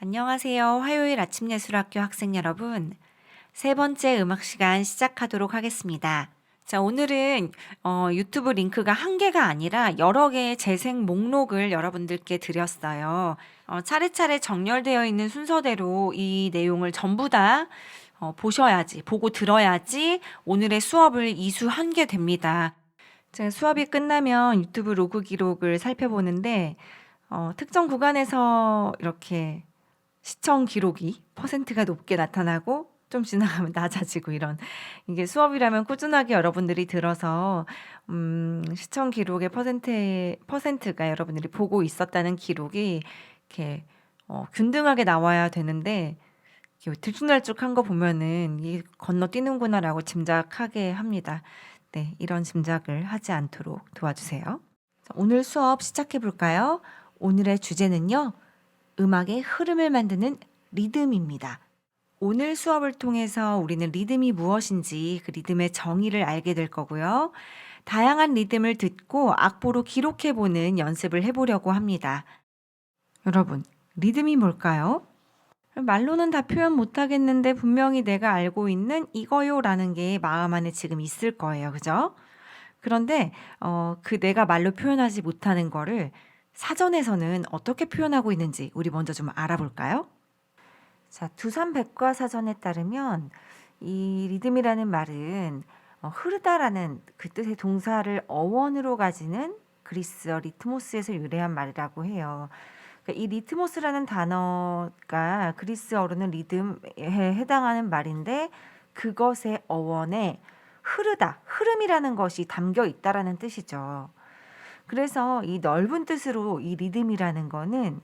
안녕하세요. 화요일 아침 예술학교 학생 여러분. 세 번째 음악 시간 시작하도록 하겠습니다. 자, 오늘은 유튜브 링크가 한 개가 아니라 여러 개의 재생 목록을 여러분들께 드렸어요. 차례차례 정렬되어 있는 순서대로 이 내용을 전부 다 보셔야지, 보고 들어야지 오늘의 수업을 이수한 게 됩니다. 제가 수업이 끝나면 유튜브 로그 기록을 살펴보는데 특정 구간에서 이렇게 시청 기록이 퍼센트가 높게 나타나고 좀 지나가면 낮아지고 이런 이게 수업이라면 꾸준하게 여러분들이 들어서 시청 기록의 퍼센트가 여러분들이 보고 있었다는 기록이 이렇게 균등하게 나와야 되는데 이렇게 들쭉날쭉한 거 보면은 이게 건너뛰는구나라고 짐작하게 합니다. 네, 이런 짐작을 하지 않도록 도와주세요. 자, 오늘 수업 시작해 볼까요? 오늘의 주제는요. 음악의 흐름을 만드는 리듬입니다. 오늘 수업을 통해서 우리는 리듬이 무엇인지 그 리듬의 정의를 알게 될 거고요. 다양한 리듬을 듣고 악보로 기록해보는 연습을 해보려고 합니다. 여러분, 리듬이 뭘까요? 말로는 다 표현 못하겠는데 분명히 내가 알고 있는 이거요 라는 게 마음 안에 지금 있을 거예요. 그죠? 그런데 그 내가 말로 표현하지 못하는 거를 사전에서는 어떻게 표현하고 있는지 우리 먼저 좀 알아볼까요? 자, 두산백과사전에 따르면 이 리듬이라는 말은 흐르다라는 그 뜻의 동사를 어원으로 가지는 그리스어 리트모스에서 유래한 말이라고 해요. 그러니까 이 리트모스라는 단어가 그리스어로는 리듬에 해당하는 말인데 그것의 어원에 흐르다, 흐름이라는 것이 담겨 있다라는 뜻이죠. 그래서 이 넓은 뜻으로 이 리듬이라는 거는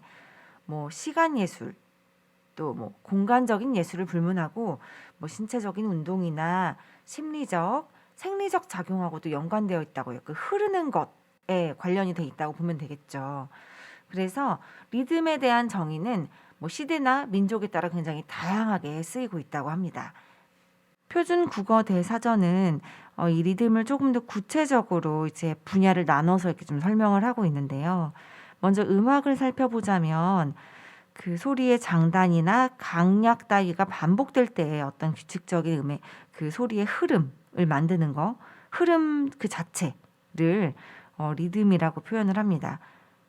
뭐 시간 예술, 또 뭐 공간적인 예술을 불문하고 뭐 신체적인 운동이나 심리적, 생리적 작용하고도 연관되어 있다고요. 그 흐르는 것에 관련이 돼 있다고 보면 되겠죠. 그래서 리듬에 대한 정의는 뭐 시대나 민족에 따라 굉장히 다양하게 쓰이고 있다고 합니다. 표준 국어 대사전은 이 리듬을 조금 더 구체적으로 이제 분야를 나눠서 이렇게 좀 설명을 하고 있는데요. 먼저 음악을 살펴보자면 그 소리의 장단이나 강약 따위가 반복될 때의 어떤 규칙적인 음의 그 소리의 흐름을 만드는 거, 흐름 그 자체를 리듬이라고 표현을 합니다.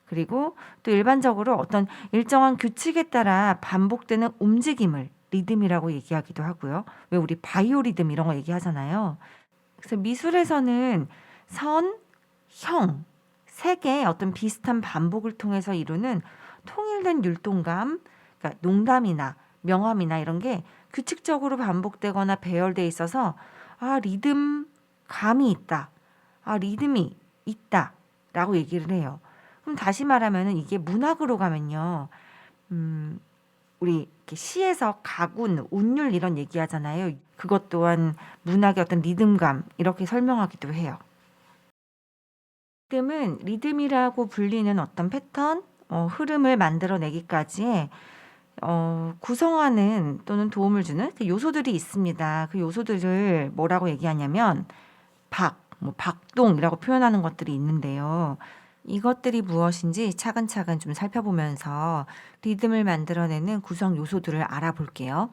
그리고 또 일반적으로 어떤 일정한 규칙에 따라 반복되는 움직임을 리듬이라고 얘기하기도 하고요. 왜 우리 바이오리듬 이런 거 얘기하잖아요. 그래서 미술에서는 선, 형, 색의 어떤 비슷한 반복을 통해서 이루는 통일된 율동감, 그러니까 농담이나 명암이나 이런 게 규칙적으로 반복되거나 배열돼 있어서 리듬감이 있다. 리듬이 있다라고 얘기를 해요. 그럼 다시 말하면은 이게 문학으로 가면요. 우리 이렇게 시에서 가군, 운율 이런 얘기하잖아요. 그것 또한 문학의 어떤 리듬감 이렇게 설명하기도 해요. 리듬은 리듬이라고 불리는 어떤 패턴, 흐름을 만들어내기까지의 구성하는 또는 도움을 주는 그 요소들이 있습니다. 그 요소들을 뭐라고 얘기하냐면 박동이라고 표현하는 것들이 있는데요. 이것들이 무엇인지 차근차근 좀 살펴보면서 리듬을 만들어내는 구성 요소들을 알아볼게요.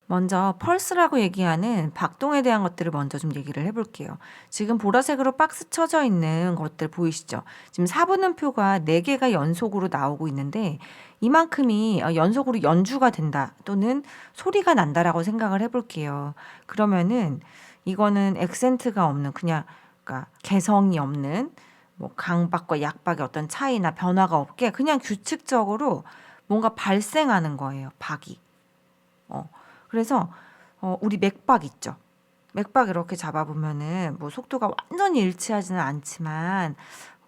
먼저 펄스라고 얘기하는 박동에 대한 것들을 먼저 좀 얘기를 해볼게요. 지금 보라색으로 박스 쳐져 있는 것들 보이시죠? 지금 4분음표가 4개가 연속으로 나오고 있는데 이만큼이 연속으로 연주가 된다 또는 소리가 난다라고 생각을 해볼게요. 그러면은 이거는 액센트가 없는 그냥 그러니까 개성이 없는 뭐 강박과 약박의 어떤 차이나 변화가 없게 그냥 규칙적으로 뭔가 발생하는 거예요. 박이. 그래서 우리 맥박 있죠. 맥박 이렇게 잡아보면은 뭐 속도가 완전히 일치하지는 않지만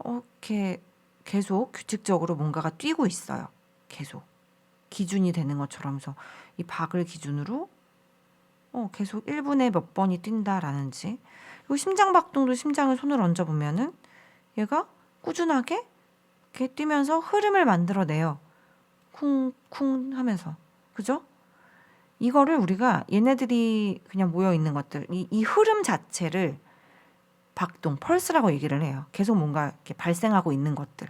이렇게 계속 규칙적으로 뭔가가 뛰고 있어요. 계속 기준이 되는 것처럼 해서 이 박을 기준으로 계속 1분에 몇 번이 뛴다라는지 그리고 심장박동도 심장을 손을 얹어 보면은 얘가 꾸준하게 이렇게 뛰면서 흐름을 만들어내요. 쿵쿵 하면서 그죠? 이거를 우리가 얘네들이 그냥 모여 있는 것들, 이 흐름 자체를 박동, 펄스라고 얘기를 해요. 계속 뭔가 이렇게 발생하고 있는 것들.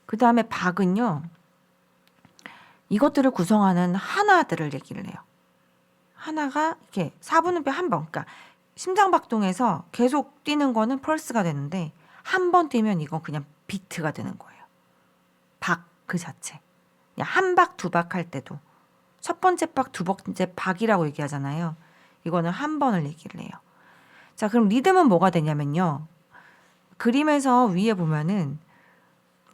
그 다음에 박은요, 이것들을 구성하는 하나들을 얘기를 해요. 하나가 이렇게 4분음표 한 번, 그러니까 심장박동에서 계속 뛰는 거는 펄스가 되는데 한 번 뛰면 이건 그냥 비트가 되는 거예요. 박 그 자체. 그냥 한 박, 두 박 할 때도 첫 번째 박, 두 번째 박이라고 얘기하잖아요. 이거는 한 번을 얘기를 해요. 자, 그럼 리듬은 뭐가 되냐면요. 그림에서 위에 보면은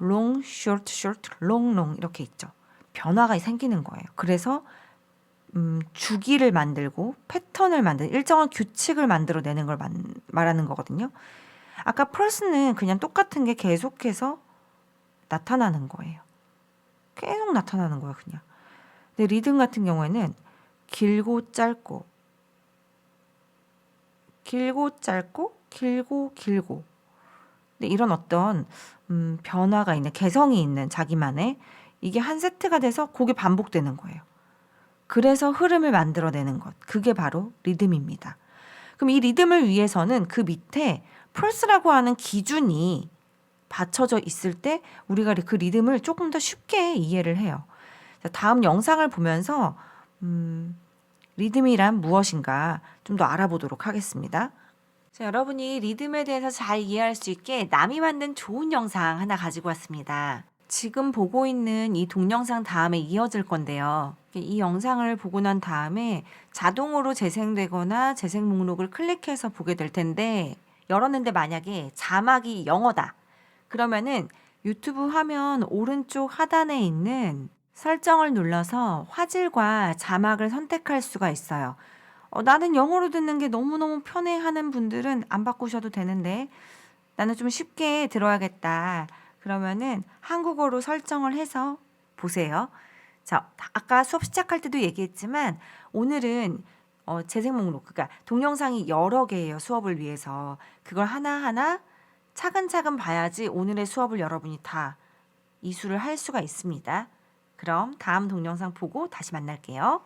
long, short, short, long, long 이렇게 있죠. 변화가 생기는 거예요. 그래서 주기를 만들고 패턴을 만드는 일정한 규칙을 만들어내는 걸 말하는 거거든요. 아까 펄스는 그냥 똑같은 게 계속해서 나타나는 거예요. 계속 나타나는 거예요, 그냥. 근데 리듬 같은 경우에는 길고 짧고 길고 짧고 길고 길고 근데 이런 어떤 변화가 있는 개성이 있는 자기만의 이게 한 세트가 돼서 곡이 반복되는 거예요. 그래서 흐름을 만들어내는 것. 그게 바로 리듬입니다. 그럼 이 리듬을 위해서는 그 밑에 펄스라고 하는 기준이 받쳐져 있을 때 우리가 그 리듬을 조금 더 쉽게 이해를 해요. 다음 영상을 보면서 리듬이란 무엇인가 좀 더 알아보도록 하겠습니다. 자, 여러분이 리듬에 대해서 잘 이해할 수 있게 남이 만든 좋은 영상 하나 가지고 왔습니다. 지금 보고 있는 이 동영상 다음에 이어질 건데요. 이 영상을 보고 난 다음에 자동으로 재생되거나 재생 목록을 클릭해서 보게 될 텐데 열었는데 만약에 자막이 영어다. 그러면은 유튜브 화면 오른쪽 하단에 있는 설정을 눌러서 화질과 자막을 선택할 수가 있어요. 나는 영어로 듣는 게 너무너무 편해 하는 분들은 안 바꾸셔도 되는데 나는 좀 쉽게 들어야겠다. 그러면은 한국어로 설정을 해서 보세요. 자, 아까 수업 시작할 때도 얘기했지만 오늘은 재생 목록, 그러니까 동영상이 여러 개예요. 수업을 위해서. 그걸 하나하나 차근차근 봐야지 오늘의 수업을 여러분이 다 이수를 할 수가 있습니다. 그럼 다음 동영상 보고 다시 만날게요.